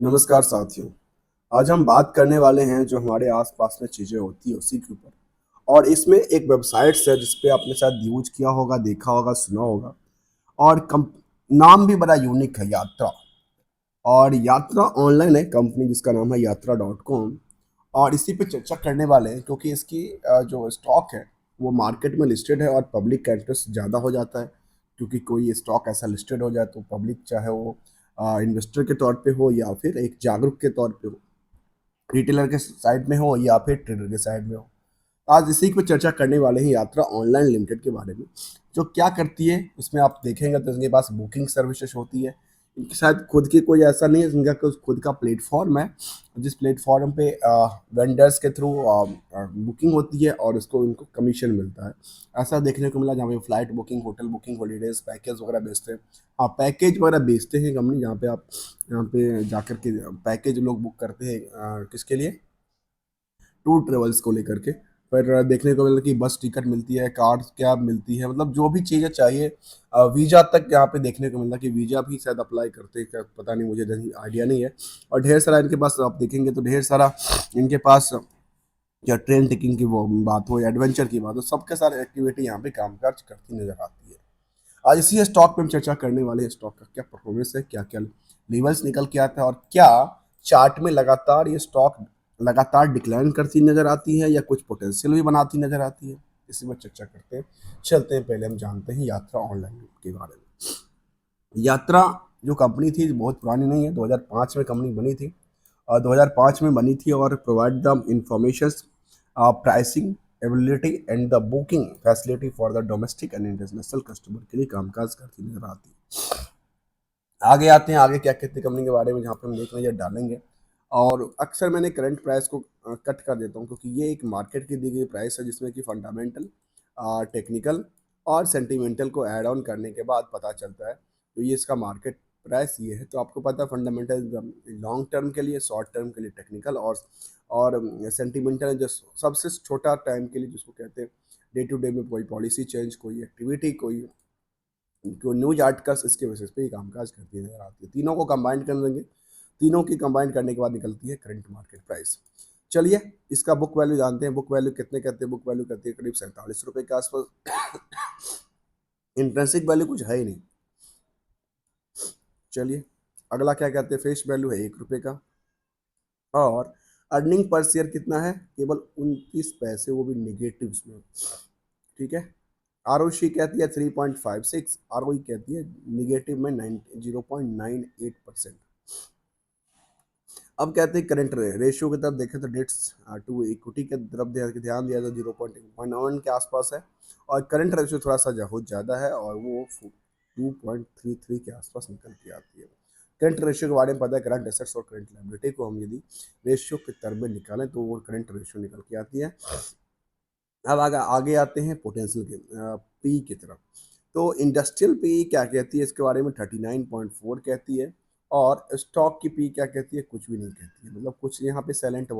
नमस्कार साथियों। आज हम बात करने वाले हैं जो हमारे आसपास में चीज़ें होती हैं उसी के ऊपर। और इसमें एक वेबसाइट्स है जिस पे आपने शायद यूज किया होगा, देखा होगा, सुना होगा। और नाम भी बड़ा यूनिक है, यात्रा। और यात्रा ऑनलाइन है कंपनी जिसका नाम है यात्रा.com। और इसी पे चर्चा करने वाले हैं क्योंकि इसकी जो स्टॉक है वो मार्केट में लिस्टेड है और पब्लिक का इंटरेस्ट ज़्यादा हो जाता है। क्योंकि कोई स्टॉक ऐसा लिस्टेड हो जाए तो पब्लिक, चाहे वो इन्वेस्टर के तौर पे हो या फिर एक जागरूक के तौर पे हो, रिटेलर के साइड में हो या फिर ट्रेडर के साइड में हो। आज इसी पे चर्चा करने वाले हैं यात्रा ऑनलाइन लिमिटेड के बारे में। जो क्या करती है उसमें आप देखेंगे तो इनके पास बुकिंग सर्विसेज होती है। इनके साथ खुद की कोई ऐसा नहीं है, इनका खुद का प्लेटफॉर्म है जिस प्लेटफॉर्म पे वेंडर्स के थ्रू बुकिंग होती है और उसको इनको कमीशन मिलता है। ऐसा देखने को मिला जहाँ पे flight booking, hotel booking, holidays package वगैरह बेचते हैं। हाँ, पैकेज वगैरह बेचते हैं कंपनी, जहाँ पे आप यहाँ पे जाकर के पैकेज लोग बुक करते हैं। किसके लिए? टूर ट्रेवल्स को लेकर के। पर देखने को मिला कि बस टिकट मिलती है, कार कैब मिलती है, मतलब जो भी चीज़ें चाहिए। वीज़ा तक यहाँ पे देखने को मिला कि वीज़ा भी शायद अप्लाई करते हैं क्या, पता नहीं, मुझे नहीं, आइडिया नहीं है। और ढेर सारा इनके पास आप देखेंगे तो ढेर सारा इनके पास, या ट्रेन टिकटिंग की वो बात हो या एडवेंचर की बात हो, सबके सारे एक्टिविटी यहाँ पे कामकाज करती नजर आती है। आज इसी स्टॉक पे हम चर्चा करने वाले हैं, स्टॉक का क्या परफॉर्मेंस है, क्या क्या लेवल्स निकल के आता है और क्या चार्ट में लगातार ये स्टॉक लगातार डिक्लाइन करती नजर आती है या कुछ पोटेंशियल भी बनाती नजर आती है। इसी पर चर्चा करते हैं। चलते हैं, पहले हम जानते हैं यात्रा ऑनलाइन के बारे में। यात्रा जो कंपनी थी बहुत पुरानी नहीं है, 2005 में कंपनी बनी थी। और 2005 में बनी थी और provide the information, pricing, ability and the booking facility for the domestic and international customer के लिए कामकाज करती नजर आती है। आगे आते हैं, आगे क्या कहते हैं कंपनी के बारे में, जहाँ पे हम एक नज़र डालेंगे। और अक्सर मैंने करंट प्राइस को कट कर देता हूँ क्योंकि ये एक मार्केट की दी गई प्राइस है जिसमें कि फंडामेंटल, टेक्निकल और सेंटिमेंटल को ऐड ऑन करने के बाद पता चलता है। तो ये इसका मार्केट प्राइस ये है। तो आपको पता है फंडामेंटल लॉन्ग टर्म के लिए, शॉर्ट टर्म के लिए टेक्निकल, और सेंटिमेंटल जो सबसे छोटा टाइम के लिए जिसको कहते हैं डे टू डे में कोई पॉलिसी चेंज, कोई एक्टिविटी, कोई न्यूज आर्टिकल्स, इसके बेसिस पे ही कामकाज करती नजर आती है। तीनों को कंबाइन कर देंगे, तीनों की कंबाइन करने के बाद निकलती है करंट मार्केट प्राइस। चलिए, इसका बुक वैल्यू जानते हैं। बुक वैल्यू कितने कहते हैं? बुक वैल्यू कहती है करीब 47 रुपये के आसपास। इंट्रेंसिक वैल्यू कुछ है ही नहीं। चलिए, अगला क्या कहते हैं? फेस वैल्यू है 1 रुपये का। और अर्निंग पर शेयर कितना है? केवल 29 पैसे, वो भी निगेटिव में। ठीक है। आर ओ सी कहती है 3.56, आर ओ ई कहती है निगेटिव में 0.98%। अब कहते हैं करंट रेशियो की तरफ देखें तो डेट्स टू इक्विटी की तरफ ध्यान दिया तो 0.1 के आसपास है। और करंट रेशियो थोड़ा सा बहुत ज़्यादा है और वो 2.33 के आसपास निकल के आती है। करंट रेशियो के बारे में पता है, करंट एसेट्स और करंट लायबिलिटी को हम यदि रेशियो के तरफ में निकालें तो वो करंट रेशियो निकल के आती है। अब आगे आगे आते हैं पोटेंशियल के पी की तरफ। तो इंडस्ट्रियल पी क्या कहती है इसके बारे में? 39.4 कहती है। और स्टॉक की पी क्या कहती है? कुछ भी नहीं कहती है। मतलब कुछ यहाँ पे सेलेंट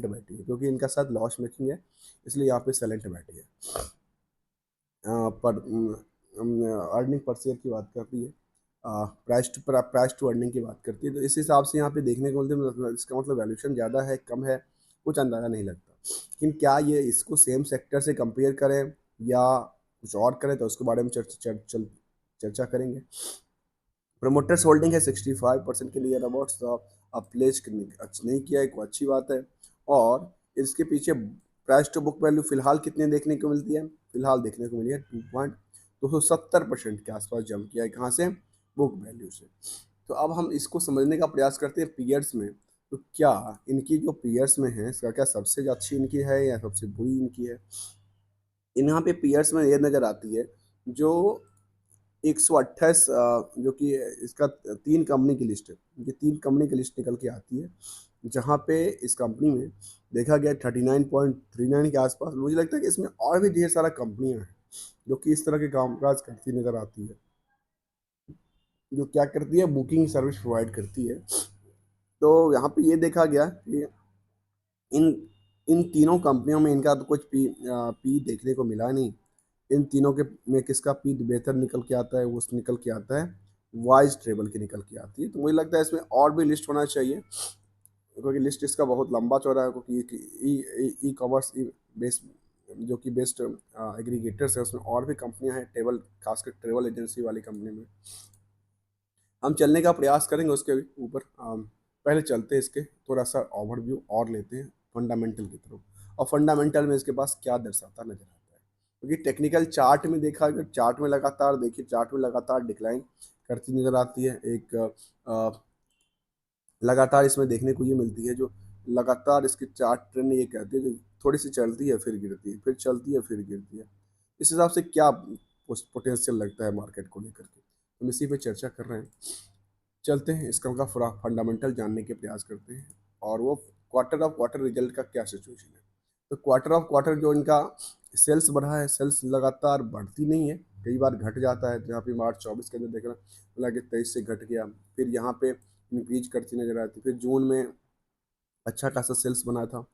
बैठी है क्योंकि इनका साथ लॉस मेकिंग है, इसलिए यहाँ पे सेलेंट बैठी है। पर अर्निंग पर शेयर की बात करती है, प्राइस टू अर्निंग की बात करती है। तो इस हिसाब से यहाँ पे देखने को मिलते हैं, मतलब इसका मतलब वैल्यूशन ज़्यादा है, कम है, कुछ अंदाज़ा नहीं लगता। लेकिन क्या ये इसको सेम सेक्टर से कंपेयर करें या कुछ और करें तो उसके बारे में चर्चा करेंगे। प्रोमोटर्स होल्डिंग है 65% के लिए अबाउट्स, अब प्लेज नहीं किया है, कोई अच्छी बात है। और इसके पीछे प्राइस टू बुक वैल्यू फिलहाल कितने देखने को मिलती है? फिलहाल देखने को मिली है 2.270% के आसपास जम किया है। कहाँ से? बुक वैल्यू से। तो अब हम इसको समझने का प्रयास करते हैं पीयर्स में। तो क्या इनकी जो पीयर्स में है, इसका क्या सबसे अच्छी इनकी है या सबसे बुरी इनकी है? यहाँ पे पीयर्स में ये नज़र आती है जो 128, जो कि इसका 3 कंपनी की लिस्ट है। ये 3 कंपनी की लिस्ट निकल के आती है जहाँ पे इस कंपनी में देखा गया 39.39 के आसपास। मुझे लगता है कि इसमें और भी ढेर सारा कंपनियां हैं जो कि इस तरह के कामकाज करती नजर आती है, जो क्या करती है, बुकिंग सर्विस प्रोवाइड करती है। तो यहाँ पे ये देखा गया कि इन इन तीनों कंपनियों में इनका तो कुछ पी देखने को मिला नहीं। इन तीनों के में किसका पी बेहतर निकल के आता है? वो निकल के आता है वाइज ट्रेवल की निकल के आती है। तो मुझे लगता है इसमें और भी लिस्ट होना चाहिए, क्योंकि लिस्ट इसका बहुत लंबा चौड़ा है, क्योंकि ई कॉमर्स बेस्ड जो कि बेस्ट एग्रीगेटर्स है, उसमें और भी कंपनियां हैं, टेबल खासकर ट्रेवल एजेंसी वाली कंपनी में हम चलने का प्रयास करेंगे उसके भी ऊपर। पहले चलते हैं इसके थोड़ा सा ओवरव्यू और लेते हैं फंडामेंटल की तरफ, और फंडामेंटल में इसके पास क्या दर्शाता नजर आता है। क्योंकि टेक्निकल चार्ट में देखा, अगर चार्ट में लगातार देखिए, चार्ट में लगातार डिक्लाइन करती नजर आती है। एक लगातार इसमें देखने को ये मिलती है, जो लगातार इसकी चार्ट ट्रेंड ये कहती है, जो थोड़ी सी चलती है फिर गिरती है, फिर चलती है फिर गिरती है। इस हिसाब से क्या पोटेंशियल लगता है मार्केट को लेकर के, हम इसी पे चर्चा कर रहे हैं। चलते हैं इसका उनका पूरा फंडामेंटल जानने के प्रयास करते हैं, और वो क्वार्टर ऑफ क्वार्टर रिजल्ट का क्या सिचुएशन है। तो क्वार्टर ऑफ क्वार्टर जो इनका सेल्स बढ़ा है, सेल्स लगातार बढ़ती नहीं है, कई बार घट जाता है। जहाँ पे मार्च 24 के अंदर देखना मिला कि 23 से घट गया, फिर यहाँ पे इंक्रीज करती नजर आती, फिर जून में अच्छा खासा सेल्स बना था।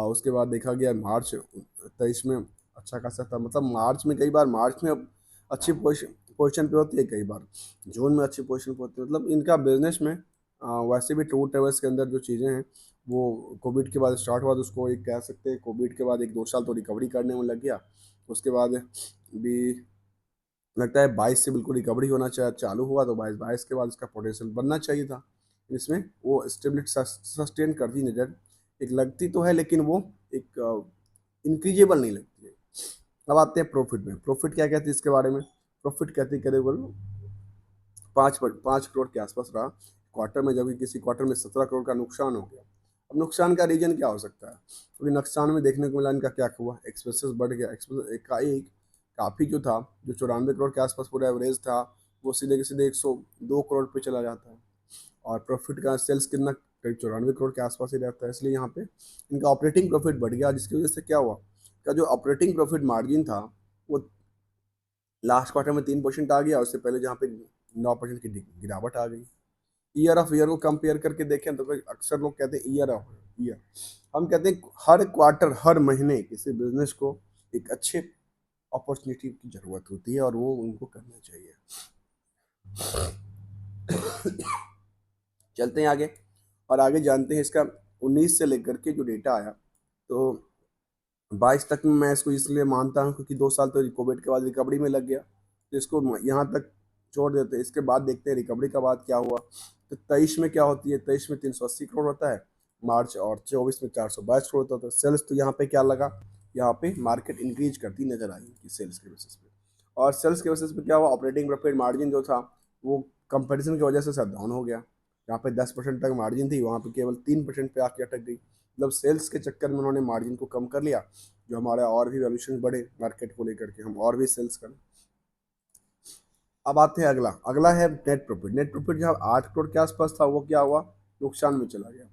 उसके बाद देखा गया मार्च 23 में अच्छा खासा था, मतलब मार्च में, कई बार मार्च में अब अच्छी पोजीशन पे होती है, कई बार जून में अच्छी पोजीशन पे होती है। मतलब इनका बिजनेस में वैसे भी टूर ट्रेवल्स के अंदर जो चीज़ें हैं वो कोविड के बाद स्टार्ट हुआ, तो उसको एक कह सकते हैं कोविड के बाद 1-2 साल तो रिकवरी करने में लग गया। उसके बाद भी लगता है 22 से बिल्कुल रिकवरी होना चालू हुआ, तो 22 के बाद इसका पोटेंशियल बनना चाहिए था। इसमें वो स्टेबिलिटी सस्टेन करती नज़र एक लगती तो है, लेकिन वो एक इंक्रीजेबल नहीं लगती है। अब आते हैं प्रॉफिट में। प्रॉफिट क्या कहती है इसके बारे में? प्रॉफिट कहती है करीब 5 करोड़ के आसपास रहा क्वार्टर में, जबकि किसी क्वार्टर में 17 करोड़ का नुकसान हो गया। अब नुकसान का रीजन क्या हो सकता है? क्योंकि नुकसान में देखने को मिला इनका क्या हुआ, एक्सपेंसेस बढ़ गया। एक्सपेंस एक काफ़ी जो था, जो 94 करोड़ के आसपास पूरा एवरेज था, वो सीधे के सीधे 102 करोड़ पे चला जाता है। और प्रॉफिट का सेल्स कितना, करीब 94 करोड़ के आसपास ही रहता है। इसलिए यहाँ पे इनका ऑपरेटिंग प्रॉफिट बढ़ गया, जिसकी वजह से क्या हुआ, का जो ऑपरेटिंग प्रॉफिट मार्जिन था वो लास्ट क्वार्टर में 3% आ गया, उससे पहले जहाँ पे 9% की गिरावट आ गई। ईयर ऑफ ईयर को कंपेयर करके देखें तो अक्सर लोग कहते हैं ईयर ऑफ ईयर, हम कहते हैं हर क्वार्टर हर महीने किसी बिजनेस को एक अच्छे अपॉर्चुनिटी की जरूरत होती है, और वो उनको करना चाहिए। चलते हैं आगे, और आगे जानते हैं इसका 19 से लेकर के जो डेटा आया, तो 22 तक में मैं इसको इसलिए मानता हूँ क्योंकि 2 साल तो कोविड के बाद रिकवरी में लग गया, तो इसको यहाँ तक छोड़ देते हैं। इसके बाद देखते हैं रिकवरी का बाद क्या हुआ। तो 23 में क्या होती है, 23 में 380 करोड़ होता है मार्च, और 24 में 422 करोड़ होता है। सेल्स तो यहाँ पे क्या लगा, यहाँ पे मार्केट इंक्रीज करती नजर आई कि सेल्स के बेसिस पे। और सेल्स के बेसिस पे क्या हुआ, ऑपरेटिंग प्रॉफिट मार्जिन जो था वो कंपैरिजन की वजह से शट डाउन हो गया। जहाँ पे 10% तक मार्जिन थी, वहाँ पे केवल 3% पे आके अटक गई। मतलब सेल्स के चक्कर में उन्होंने मार्जिन को कम कर लिया, जो हमारा और भी वैल्यूशन बढ़े मार्केट को लेकर के, हम और भी सेल्स करें। अब आते हैं अगला, अगला है नेट प्रॉफिट। नेट प्रॉफिट जहाँ 8 करोड़ के आसपास था, वो क्या हुआ, नुकसान में चला गया,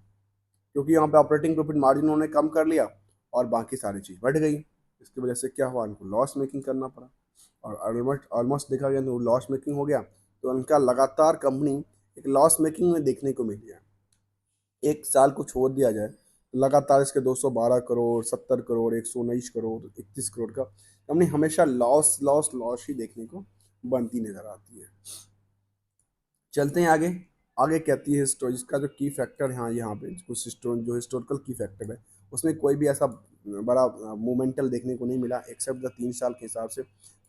क्योंकि यहाँ पे ऑपरेटिंग प्रॉफिट मार्जिन उन्होंने कम कर लिया और बाकी सारी चीज़ बढ़ गई। इसकी वजह से क्या हुआ, उनको लॉस मेकिंग करना पड़ा, और ऑलमोस्ट ऑलमोस्ट देखा गया तो लॉस मेकिंग हो गया। तो उनका लगातार कंपनी एक लॉस मेकिंग में देखने को मिल गया। एक साल को छोड़ दिया जाए तो लगातार इसके 212 करोड़, 70 करोड़, 119 करोड़, 31 करोड़ का कंपनी हमेशा लॉस लॉस लॉस ही देखने को बनती नजर आती है। चलते हैं आगे। आगे कहती है इसका जो की फैक्टर है, यहाँ पे कुछ जो हिस्टोरिकल की फैक्टर है, उसमें कोई भी ऐसा बड़ा मोमेंटल देखने को नहीं मिला, एक्सेप्ट द 3 साल के हिसाब से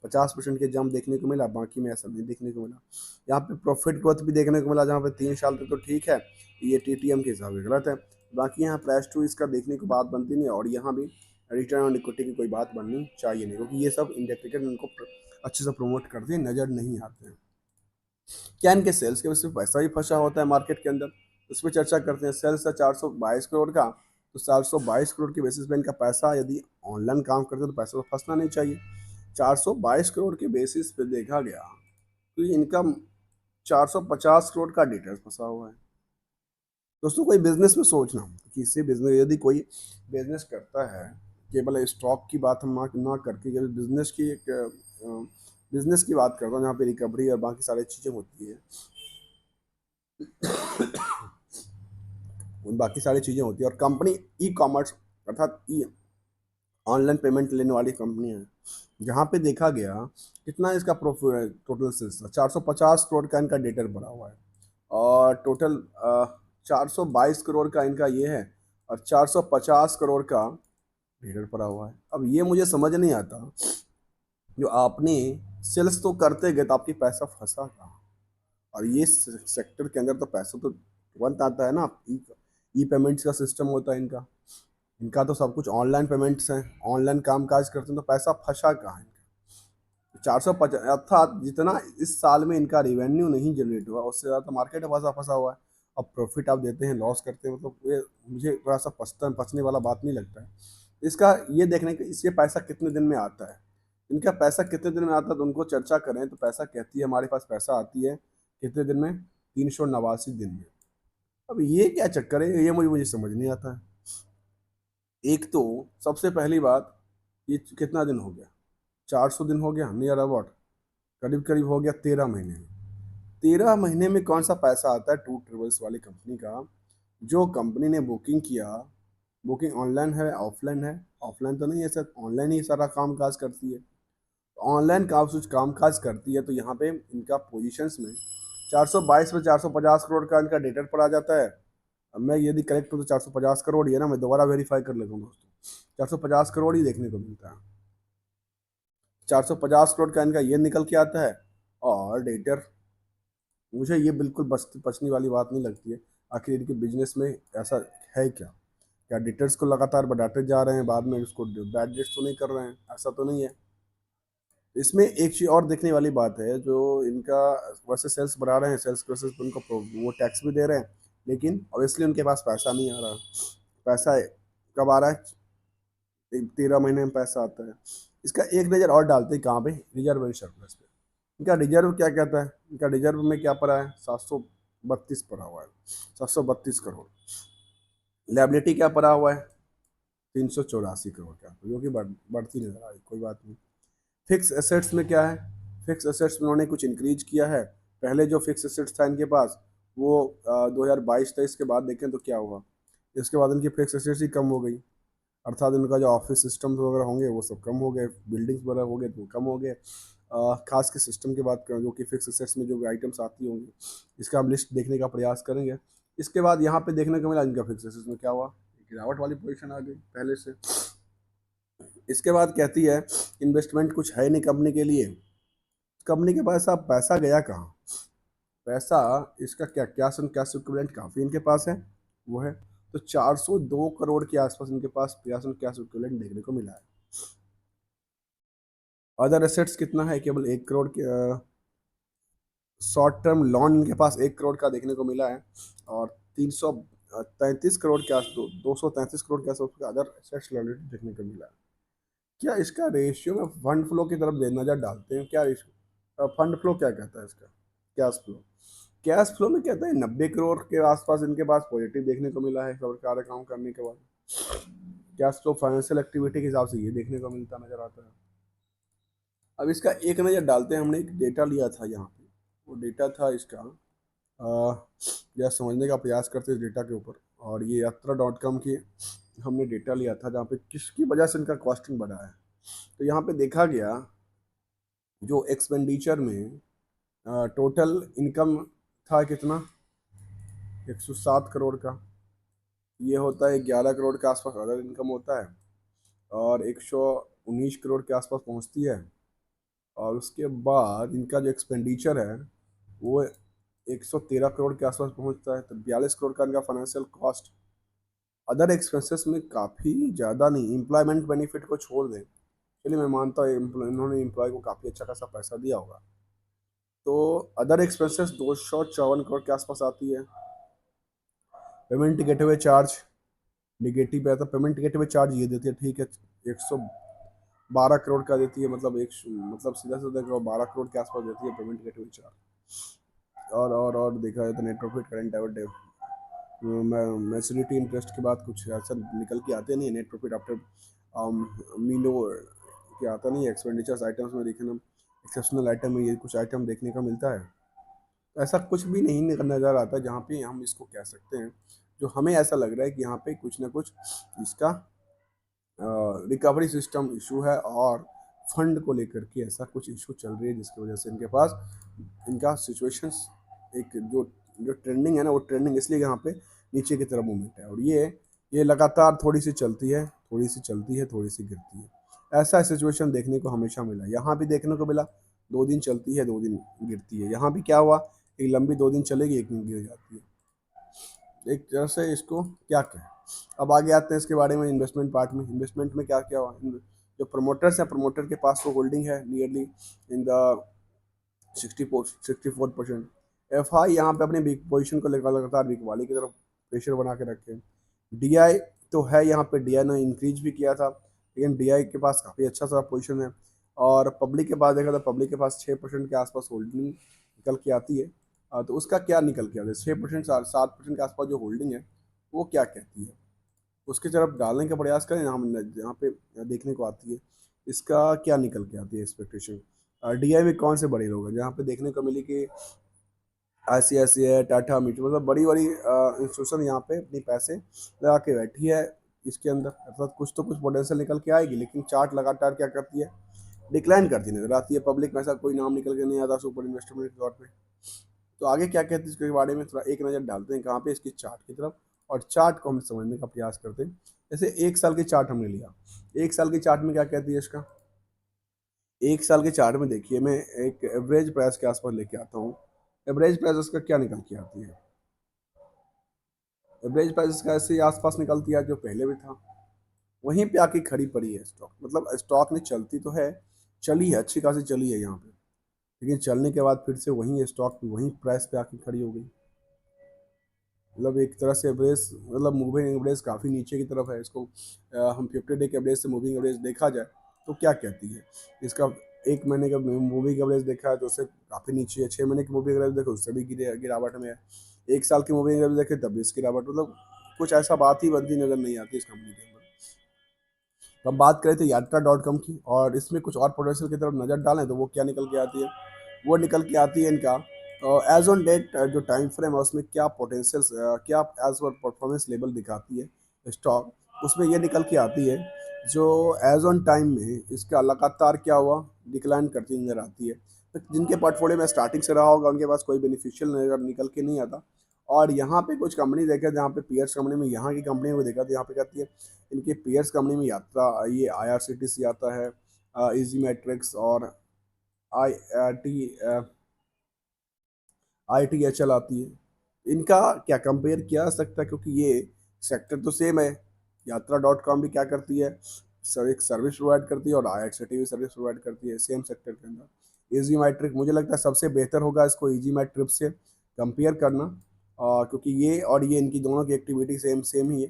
50% के जंप देखने को मिला, बाकी में ऐसा नहीं देखने को मिला। यहाँ पे प्रॉफिट ग्रोथ भी देखने को मिला, जहाँ पे 3 साल तक तो ठीक है, ये TTM के हिसाब से गलत है। बाकी यहाँ प्राइस टू इसका देखने को बात बनती नहीं, और यहाँ भी रिटर्न ऑन इक्विटी की कोई बात बननी चाहिए नहीं, क्योंकि ये सब इंडिकेटर इनको अच्छे से प्रमोट करते नजर नहीं आते हैं। क्या इनके सेल्स के वजह से पैसा भी फंसा होता है मार्केट के अंदर, उस पर चर्चा करते हैं। सेल्स है 422 करोड़ का, तो 422 करोड़ के बेसिस पे इनका पैसा, यदि ऑनलाइन काम करते तो पैसा तो फंसना नहीं चाहिए। 422 करोड़ के बेसिस पे देखा गया तो इनका 450 करोड़ का डिटेल्स फंसा हुआ है। दोस्तों, कोई बिजनेस में सोचना, किसी बिजनेस, यदि कोई बिजनेस करता है, केवल स्टॉक की बात हम ना करके केवल बिजनेस की एक बिजनेस की बात करता हूँ, जहाँ पे रिकवरी और बाकी सारी चीज़ें होती है, बाकी सारी चीज़ें होती है, और कंपनी ई कॉमर्स अर्थात ई ऑनलाइन पेमेंट लेने वाली कंपनी है, जहाँ पे देखा गया कितना इसका प्रॉफिट है, टोटल सेल्स 450 करोड़ का इनका डेटर पड़ा हुआ है, और टोटल 422 करोड़ का इनका ये है, और 450 करोड़ का डेटर पड़ा हुआ है। अब ये मुझे समझ नहीं आता, जो आपने सेल्स तो करते गए तो आपकी पैसा फंसा कहाँ? और ये सेक्टर के अंदर तो पैसा तो तुरंत आता है ना। ई पेमेंट्स का सिस्टम होता है इनका, इनका तो सब कुछ ऑनलाइन पेमेंट्स हैं, ऑनलाइन काम काज करते हैं, तो पैसा फंसा कहाँ है? 450, अर्थात जितना इस साल में इनका रिवेन्यू नहीं जनरेट हुआ उससे ज़्यादा तो मार्केट फंसा फंसा हुआ है। अब प्रॉफिट आप देते हैं, लॉस करते हैं, मतलब ये मुझे थोड़ा सा पचने वाला बात नहीं लगता है। इसका ये देखने का, इसके पैसा कितने दिन में आता है, इनका पैसा कितने दिन में आता है, तो उनको चर्चा करें तो पैसा कहती है हमारे पास पैसा आती है कितने दिन में, 389 दिन में। अब ये क्या चक्कर है, ये मुझे समझ नहीं आता है। एक तो सबसे पहली बात, ये कितना दिन हो गया, 400 दिन हो गया नियर अबाउट, करीब करीब हो गया 13 महीने में। 13 महीने में कौन सा पैसा आता है टूर ट्रेवल्स वाली कंपनी का? जो कंपनी ने बुकिंग किया, बुकिंग ऑनलाइन है ऑफलाइन है? ऑफलाइन तो नहीं है सर, ऑनलाइन ही सारा काम काज करती है। ऑनलाइन काम काज करती है तो यहाँ पे इनका पोजीशंस में 422 में 450 करोड़ का इनका डेटर पर आ जाता है। अब मैं यदि करेक्ट हूँ तो 450 करोड़ ही है ना, मैं दोबारा वेरीफाई कर लेता हूँ दोस्तों, 450 करोड़ ही देखने को मिलता है। 450 करोड़ का इनका ये निकल के आता है, और डेटर, मुझे ये बिल्कुल बचने वाली बात नहीं लगती है। आखिर इनके बिजनेस में ऐसा है क्या, क्या डेटर्स को लगातार बढ़ाते जा रहे हैं, बाद में उसको बैड डेट्स तो नहीं कर रहे हैं? ऐसा तो नहीं है। इसमें एक चीज़ और देखने वाली बात है, जो इनका वैसे सेल्स बढ़ा रहे हैं, सेल्स के वैसे उनको वो टैक्स भी दे रहे हैं, लेकिन ऑब्वियसली उनके पास पैसा नहीं आ रहा। पैसा कब आ रहा है? 13 महीने में पैसा आता है। इसका एक नज़र और डालते हैं कहाँ पे, रिजर्व एंड सरप्लस पे। इनका रिजर्व क्या कहता है, इनका रिजर्व में क्या पड़ा है, 732 पड़ा हुआ है, 732 करोड़। लाइबिलिटी क्या पड़ा हुआ है, 384 करोड़ का, जो कि बढ़ती नजर आ रही, कोई बात नहीं। फिक्स एसेट्स में क्या है, फिक्स एसेट्स में उन्होंने कुछ इंक्रीज किया है। पहले जो फिक्स एसेट्स था इनके पास, वो 2022-23 के बाद देखें तो क्या हुआ, इसके बाद इनकी फिक्स एसेट्स ही कम हो गई। अर्थात इनका जो ऑफिस सिस्टम वगैरह होंगे वो सब कम हो गए, बिल्डिंग्स वगैरह हो गए तो वो कम हो गए। खास के सिस्टम की बात करें, जो कि फिक्स एसेट्स में जो भी आइटम्स आती होंगी, इसका हम लिस्ट देखने का प्रयास करेंगे। इसके बाद यहाँ पे देखने को मिला इनका फिक्स एसेट्स में क्या हुआ, गिरावट वाली पोजीशन आ गई पहले से। इसके बाद कहती है इन्वेस्टमेंट कुछ है नहीं कंपनी के लिए। कंपनी के पास अब पैसा गया कहाँ? पैसा इसका क्या, कैश एंड कैश इक्विवेलेंट काफ़ी इनके पास है, वो है तो 402 करोड़ के आसपास इनके पास कैश एंड कैश इक्विवेलेंट देखने को मिला है। अदर एसेट्स कितना है, केवल 1 करोड़ के शॉर्ट टर्म लोन इनके पास 1 करोड़ का देखने को मिला है, और 333 करोड़ के आस 233 करोड़ के आसपास अदर एसेट्स लायबिलिटी देखने को मिला है। क्या इसका रेशियो में फंड फ्लो की तरफ नजर डालते हैं क्या? फंड फ्लो क्या कहता है इसका, कैश फ्लो? कैश फ्लो में कहता है 90 करोड़ के आसपास इनके पास पॉजिटिव देखने को मिला है सब कार्य काम करने के बाद। कैश फ्लो फाइनेंशियल एक्टिविटी के हिसाब से ये देखने को मिलता नजर आता है। अब इसका एक नज़र डालते हैं, हमने एक डेटा लिया था यहाँ पे, वो डेटा था इसका, या समझने का प्रयास करते इस डेटा के ऊपर। और ये यात्रा.com की हमने डेटा लिया था, जहाँ पे किसकी वजह से इनका कॉस्टिंग बढ़ा है। तो यहाँ पे देखा गया, जो एक्सपेंडिचर में टोटल इनकम था कितना, 107 करोड़ का, ये होता है 11 करोड़ के आसपास अदर इनकम होता है, और 119 करोड़ के आसपास पहुँचती है। और उसके बाद इनका जो एक्सपेंडिचर है वो 113 करोड़ के आसपास पहुंचता है, तो 42 करोड़ का इनका फाइनेंशियल कॉस्ट। अदर एक्सपेंसेस में काफ़ी ज़्यादा नहीं, एम्प्लॉयमेंट बेनिफिट को छोड़ दें, चलिए मैं मानता हूँ इन्होंने एम्प्लॉय को काफ़ी अच्छा खासा पैसा दिया होगा, तो अदर एक्सपेंसेस 254 करोड़ के आसपास आती है। पेमेंट गेटवे चार्ज निगेटिव है, तो पेमेंट गेटवे चार्ज ये देती है, ठीक है, 112 करोड़ का देती है, मतलब मतलब सीधा सीधा 12 करोड़ के आसपास देती है पेमेंट गेटवे चार्ज। और देखा जाए तो net profit, current maturity, interest के बाद कुछ ऐसा निकल के आते नहीं, नेट प्रॉफिट आफ्टर मीनो के आता नहीं है। एक्सपेंडिचर्स आइटम्स में देखना, एक्सेप्शनल आइटम में ये कुछ आइटम देखने का मिलता है, तो ऐसा कुछ भी नहीं नज़र आता जहाँ पे हम इसको कह सकते हैं, जो हमें ऐसा लग रहा है कि यहाँ पे कुछ ना कुछ इसका रिकवरी सिस्टम इशू है, और फंड को लेकर के ऐसा कुछ इशू चल रही है जिसकी वजह से इनके पास इनका सिचुएशंस एक जो जो ट्रेंडिंग है ना, वो ट्रेंडिंग इसलिए यहाँ पे नीचे की तरफ मूवमेंट है। और ये लगातार थोड़ी सी चलती है, थोड़ी सी चलती है, थोड़ी सी गिरती है। ऐसा सिचुएशन देखने को हमेशा मिला, यहाँ भी देखने को मिला। 2 दिन चलती है, 2 दिन गिरती है। यहाँ भी क्या हुआ, एक लंबी 2 दिन चलेगी, एक दिन गिर जाती है। एक तरह से इसको क्या कहें। अब आगे आते हैं इसके बारे में इन्वेस्टमेंट पार्ट में। इन्वेस्टमेंट में क्या क्या हुआ, जो प्रमोटर्स हैं, प्रमोटर के पास तो होल्डिंग है nearly in the 64%। F I यहाँ पे अपनी बिग पोजिशन को लेकर लगातार बिकवाली की तरफ प्रेशर बना के रखे। डी आई तो है यहाँ पे, डी आई ने इंक्रीज भी किया था, लेकिन डी आई के पास काफ़ी अच्छा सा पोजिशन है। और पब्लिक के पास देखा तो पब्लिक के पास 6% के आसपास होल्डिंग निकल के आती है। तो उसका क्या निकल के आता है, 6% 7% के आसपास जो होल्डिंग है वो क्या कहती है, उसकी तरफ डालने का प्रयास करें। यहाँ पे देखने को आती है इसका क्या निकल के आती है एक्सपेक्टेशन। डी आई में कौन से बड़े लोग हैं, जहाँ पे देखने को मिली कि ICICI, टाटा म्यूचुअल, मतलब बड़ी बड़ी इंस्टीट्यूशन यहाँ पे अपने पैसे लगा के बैठी है इसके अंदर। अर्थात कुछ तो कुछ पोटेंशियल निकल के आएगी, लेकिन चार्ट लगातार क्या करती है, डिक्लाइन करती नजर आती है। पब्लिक में ऐसा कोई नाम निकल के नहीं आता सुपर इन्वेस्टमेंट के तौर पे। तो आगे क्या कहते हैं इसके बारे में थोड़ा एक नज़र डालते हैं, कहाँ पे इसकी चार्ट की तरफ, और चार्ट को हम समझने का प्रयास करते हैं। जैसे 1 साल की चार्ट हमने लिया, 1 साल की चार्ट में क्या कहती है इसका। 1 साल के चार्ट में देखिए, मैं एक एवरेज प्राइस के आसपास लेके आता हूँ। एवरेज प्राइस उसका क्या निकल के आती है, एवरेज प्राइस इसका ऐसे ही आसपास निकलती है जो पहले भी था, वहीं पे आके खड़ी पड़ी है स्टॉक। मतलब स्टॉक ने चलती तो है, चली है, अच्छी खासी चली है यहाँ पे, लेकिन चलने के बाद फिर से वहीं स्टॉक वहीं प्राइस पे आके खड़ी हो गई। मतलब एक तरह से एवरेज, मतलब मूविंग एवरेज काफ़ी नीचे की तरफ है। इसको हम 50 डे के एवरेज से मूविंग एवरेज देखा जाए तो क्या कहती है इसका। 1 महीने का मूविंग एवरेज देखा है तो उससे काफ़ी नीचे है। 6 महीने की मूविंग एवरेज देखो उससे भी गिरावट में है। 1 साल की मूविंग एवरेज देखे तब भी इसकी गिरावट, मतलब कुछ ऐसा बात ही बनती नज़र नहीं आती इस कंपनी के अंदर। तो अब बात करें तो यात्रा.com की, और इसमें कुछ और पोटेंशियल की तरफ नज़र डालें तो वो क्या निकल के आती है, वो निकल के आती है इनका एज ऑन डेट जो टाइम फ्रेम है उसमें क्या पोटेंशियल, क्या एज पर परफॉर्मेंस लेवल दिखाती है स्टॉक, उसमें ये निकल के आती है जो एज ऑन टाइम में इसका लगातार क्या हुआ, डिक्लाइन करती नजर आती है। तो जिनके पोर्टफोलियो में स्टार्टिंग से रहा होगा उनके पास कोई बेनिफिशियल निकल के नहीं आता। और यहाँ पे कुछ कंपनी देखे जहाँ पे पीयर्स कंपनी में, यहाँ की कंपनी को देखा तो यहाँ पे कहती है इनके पीयर्स कंपनी में यात्रा, ये IRCTC आता है, इजी मैट्रिक्स और आई टी ITHL आती है। इनका क्या कंपेयर किया जा सकता है, क्योंकि ये सेक्टर तो सेम है। यात्रा.com भी क्या करती है, सर एक सर्विस प्रोवाइड करती है, और IRCTC भी सर्विस प्रोवाइड करती है सेम सेक्टर के अंदर। इजी मैट्रिक मुझे लगता है सबसे बेहतर होगा इसको इजी मैट्रिक से कंपेयर करना, क्योंकि ये और ये इनकी दोनों की एक्टिविटी सेम सेम ही है।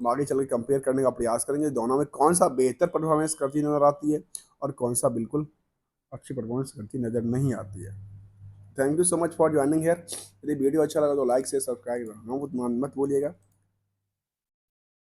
हम आगे चल के कंपेयर करने का प्रयास करेंगे दोनों में कौन सा बेहतर परफॉर्मेंस करती नजर आती है और कौन सा बिल्कुल अच्छी परफॉर्मेंस करती नजर नहीं आती है। Thank you so much for joining here. यदि वीडियो अच्छा लगा तो लाइक से सब्सक्राइब करना मत भूलिएगा।